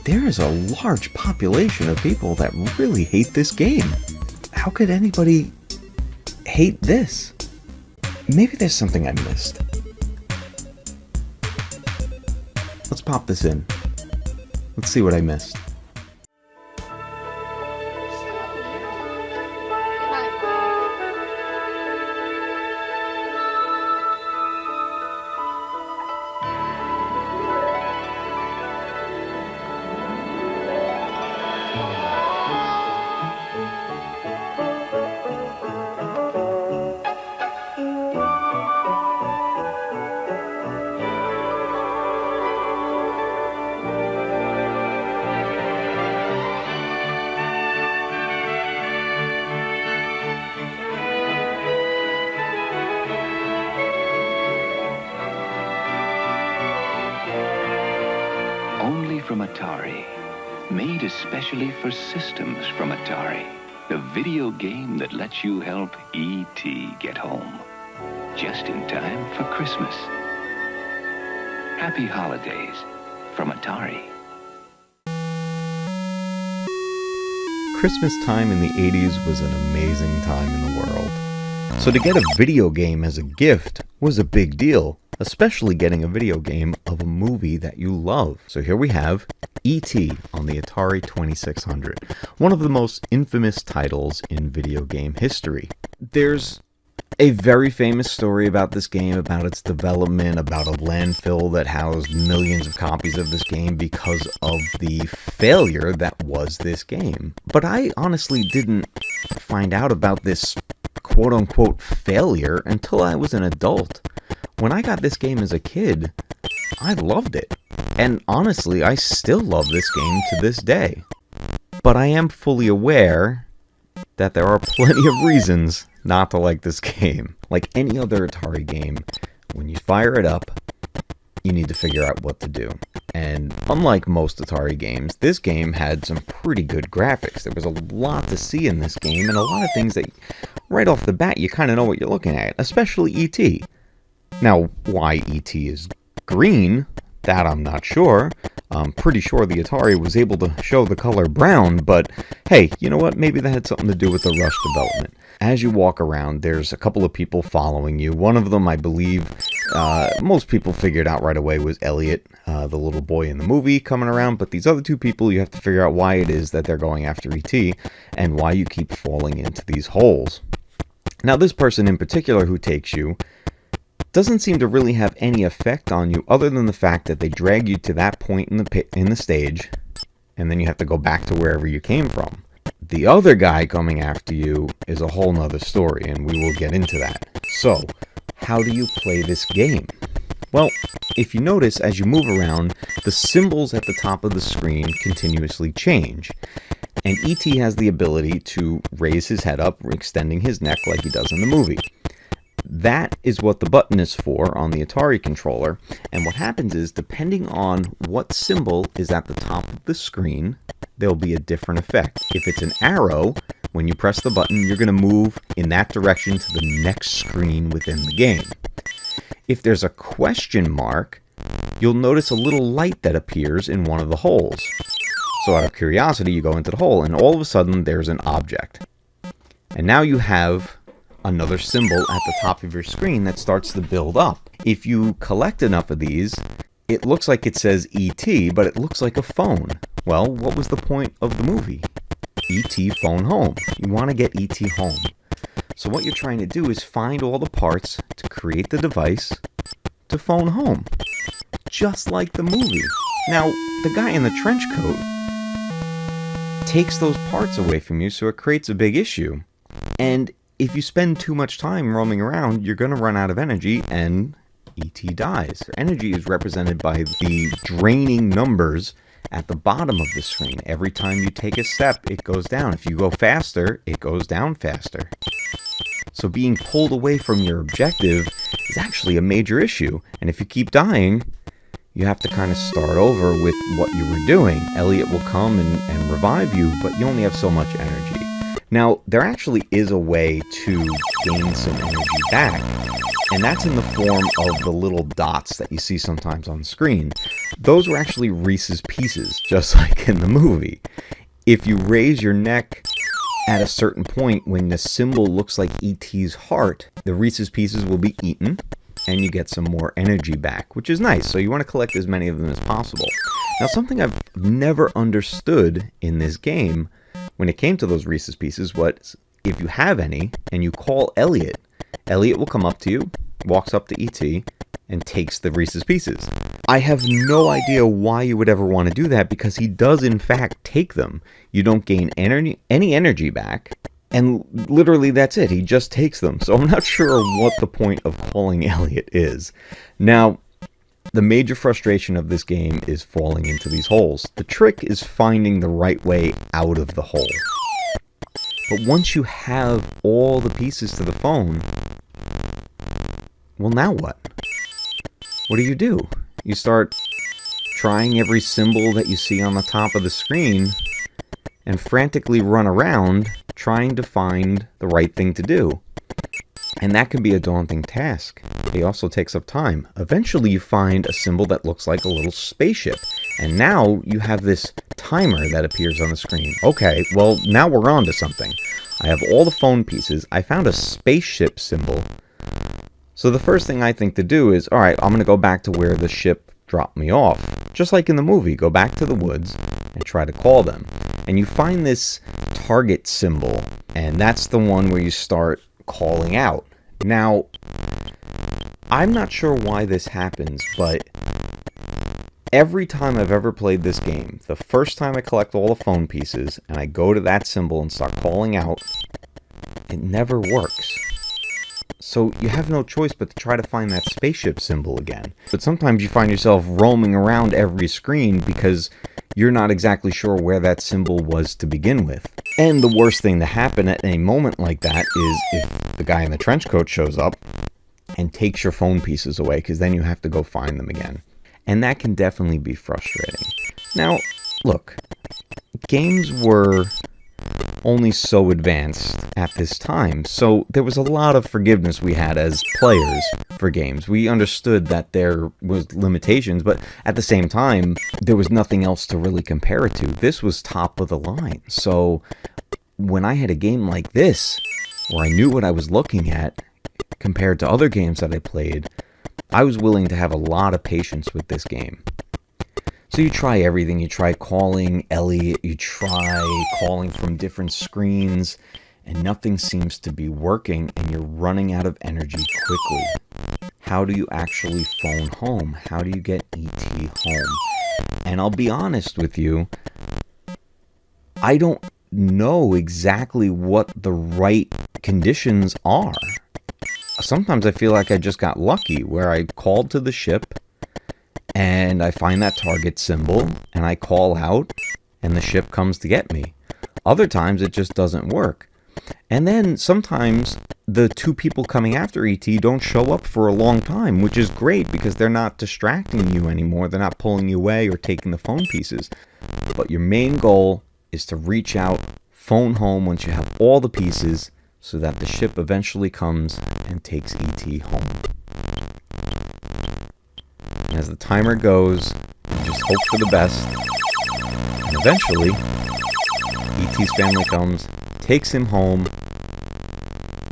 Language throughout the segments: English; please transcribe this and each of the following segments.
there is a large population of people that really hate this game. How could anybody hate this? Maybe there's something I missed. Let's pop this in. Let's see what I missed. Only from Atari. Made especially for systems from Atari. The video game that lets you help E.T. get home. Just in time for Christmas. Happy holidays from Atari. Christmas time in the 80s was an amazing time in the world. So to get a video game as a gift was a big deal, especially getting a video game of a movie that you love. So here we have E.T. on the Atari 2600, one of the most infamous titles in video game history. There's a very famous story about this game, about its development, about a landfill that housed millions of copies of this game because of the failure that was this game. But I honestly didn't find out about this quote-unquote failure until I was an adult. When I got this game as a kid, I loved it. And honestly, I still love this game to this day. But I am fully aware that there are plenty of reasons not to like this game. Like any other Atari game, when you fire it up, you need to figure out what to do. And unlike most Atari games, this game had some pretty good graphics. There was a lot to see in this game, and a lot of things that, right off the bat, you kind of know what you're looking at, especially E.T. Now, why E.T. is green, that I'm not sure. I'm pretty sure the Atari was able to show the color brown, but hey, you know what? Maybe that had something to do with the rush development. As you walk around, there's a couple of people following you. One of them, I believe, most people figured out right away was Elliot, the little boy in the movie coming around, but these other two people, you have to figure out why it is that they're going after E.T. and why you keep falling into these holes. Now, this person in particular who takes you doesn't seem to really have any effect on you other than the fact that they drag you to that point in the stage, and then you have to go back to wherever you came from. The other guy coming after you is a whole nother story, and we will get into that. So, how do you play this game? Well, if you notice, as you move around, the symbols at the top of the screen continuously change. And E.T. has the ability to raise his head up, extending his neck like he does in the movie. That is what the button is for on the Atari controller, and what happens is, depending on what symbol is at the top of the screen, there'll be a different effect. If it's an arrow, when you press the button, you're going to move in that direction to the next screen within the game. If there's a question mark, you'll notice a little light that appears in one of the holes. So out of curiosity, you go into the hole, and all of a sudden, there's an object. And now you have another symbol at the top of your screen that starts to build up. If you collect enough of these, it looks like it says E.T., but it looks like a phone. Well, what was the point of the movie? E.T. phone home. You want to get E.T. home. So what you're trying to do is find all the parts to create the device to phone home. Just like the movie. Now, the guy in the trench coat takes those parts away from you, so it creates a big issue. And if you spend too much time roaming around, you're going to run out of energy and E.T. dies. Energy is represented by the draining numbers at the bottom of the screen. Every time you take a step, it goes down. If you go faster, it goes down faster. So being pulled away from your objective is actually a major issue. And if you keep dying, you have to kind of start over with what you were doing. Elliot will come and revive you, but you only have so much energy. Now, there actually is a way to gain some energy back, and that's in the form of the little dots that you see sometimes on screen. Those were actually Reese's Pieces, just like in the movie. If you raise your neck at a certain point when the symbol looks like E.T.'s heart, the Reese's Pieces will be eaten, and you get some more energy back, which is nice. So you want to collect as many of them as possible. Now, something I've never understood in this game, when it came to those Reese's Pieces, was if you have any and you call Elliot, Elliot will come up to you, walks up to E.T., and takes the Reese's Pieces. I have no idea why you would ever want to do that, because he does in fact take them. You don't gain any energy back, and literally that's it. He just takes them. So I'm not sure what the point of calling Elliot is. Now, the major frustration of this game is falling into these holes. The trick is finding the right way out of the hole. But once you have all the pieces to the phone, well, now what? What do? You start trying every symbol that you see on the top of the screen and frantically run around trying to find the right thing to do. And that can be a daunting task. It also takes up time. Eventually you find a symbol that looks like a little spaceship. And now you have this timer that appears on the screen. Okay, well, now we're on to something. I have all the phone pieces. I found a spaceship symbol. So the first thing I think to do is, alright, I'm going to go back to where the ship dropped me off. Just like in the movie, go back to the woods and try to call them. And you find this target symbol, and that's the one where you start calling out. Now, I'm not sure why this happens, but every time I've ever played this game, the first time I collect all the phone pieces and I go to that symbol and start calling out, it never works. So you have no choice but to try to find that spaceship symbol again. But sometimes you find yourself roaming around every screen because you're not exactly sure where that symbol was to begin with. And the worst thing to happen at a moment like that is if the guy in the trench coat shows up and takes your phone pieces away, because then you have to go find them again. And that can definitely be frustrating. Now, look, games were only so advanced at this time, so there was a lot of forgiveness we had as players for games. We understood that there was limitations, but at the same time, there was nothing else to really compare it to. This was top of the line. So when I had a game like this, where I knew what I was looking at, compared to other games that I played, I was willing to have a lot of patience with this game. So you try everything. You try calling Elliot, you try calling from different screens, and nothing seems to be working, and you're running out of energy quickly. How do you actually phone home? How do you get E.T. home? And I'll be honest with you, I don't know exactly what the right conditions are. Sometimes I feel like I just got lucky, where I called to the ship, and I find that target symbol, and I call out, and the ship comes to get me. Other times, it just doesn't work. And then, sometimes, the two people coming after E.T. don't show up for a long time, which is great, because they're not distracting you anymore. They're not pulling you away or taking the phone pieces. But your main goal is to reach out, phone home once you have all the pieces, so that the ship eventually comes and takes E.T. home. And as the timer goes, you just hope for the best. And eventually, E.T.'s family comes, takes him home.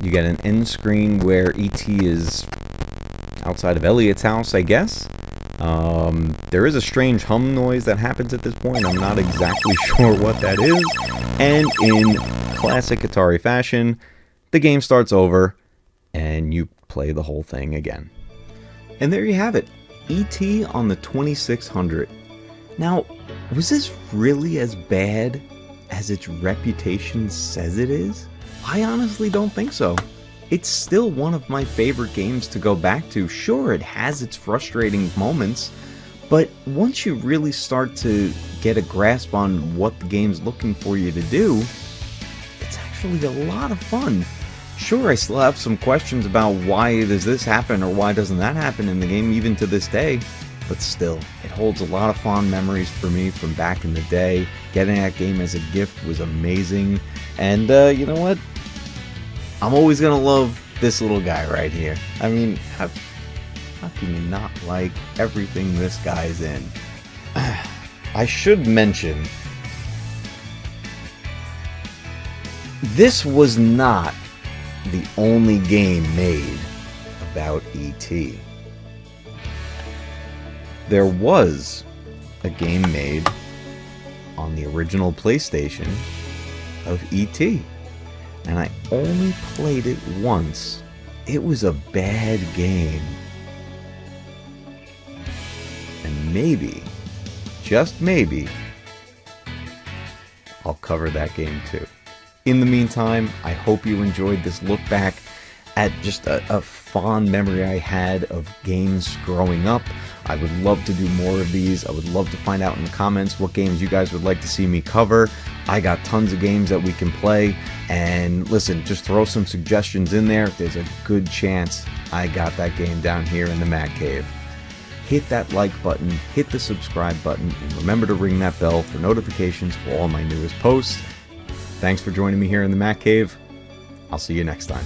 You get an end screen where E.T. is outside of Elliot's house, I guess. There is a strange hum noise that happens at this point. I'm not exactly sure what that is. And in classic Atari fashion, the game starts over, and you play the whole thing again. And there you have it. E.T. on the 2600. Now, was this really as bad as its reputation says it is? I honestly don't think so. It's still one of my favorite games to go back to. Sure, it has its frustrating moments, but once you really start to get a grasp on what the game's looking for you to do, it's actually a lot of fun. Sure, I still have some questions about why does this happen or why doesn't that happen in the game even to this day, but still, it holds a lot of fond memories for me from back in the day. Getting that game as a gift was amazing, And you know what? I'm always gonna love this little guy right here. I mean, how can you not like everything this guy's in? I should mention, this was not the only game made about E.T. There was a game made on the original PlayStation of E.T. and I only played it once. It was a bad game. And maybe, just maybe, I'll cover that game too. In the meantime, I hope you enjoyed this look back at just a fond memory I had of games growing up. I would love to do more of these. I would love to find out in the comments what games you guys would like to see me cover. I got tons of games that we can play. And listen, just throw some suggestions in there. There's a good chance I got that game down here in the Mac Cave. Hit that like button, hit the subscribe button, and remember to ring that bell for notifications for all my newest posts. Thanks for joining me here in the Mac Cave. I'll see you next time.